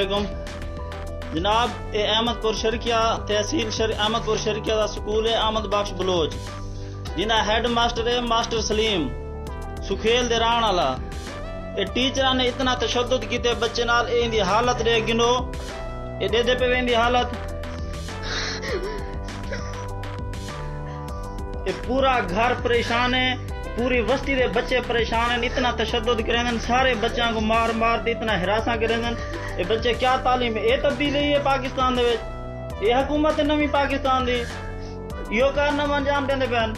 वालेकुम जनाब, ये अहमदपुर शर्किया तहसील अहमदपुर शर्किया का स्कूल है अहमद बख्श बलोच, जिन्हें हेड मास्टर है मास्टर सलीम सुखेल दे राण वाला। ये टीचर ने इतना तशद्दुद किते बच्चे नाल, इनकी हालत रे गिनो, ये दे पे इनकी हालत। ये पूरा घर परेशान है, पूरी बस्ती दे बच्चे परेशान हैं। इतना तशद्दुद करें, सारे बच्चों को मार मार के इतना हिरासा करें। ये बच्चे क्या तालीम है, ये तब्दीली है पाकिस्तान दे विच, ये हुकूमत है नवी पाकिस्तान दी, यो कारनामा अंजाम देंदे पैन।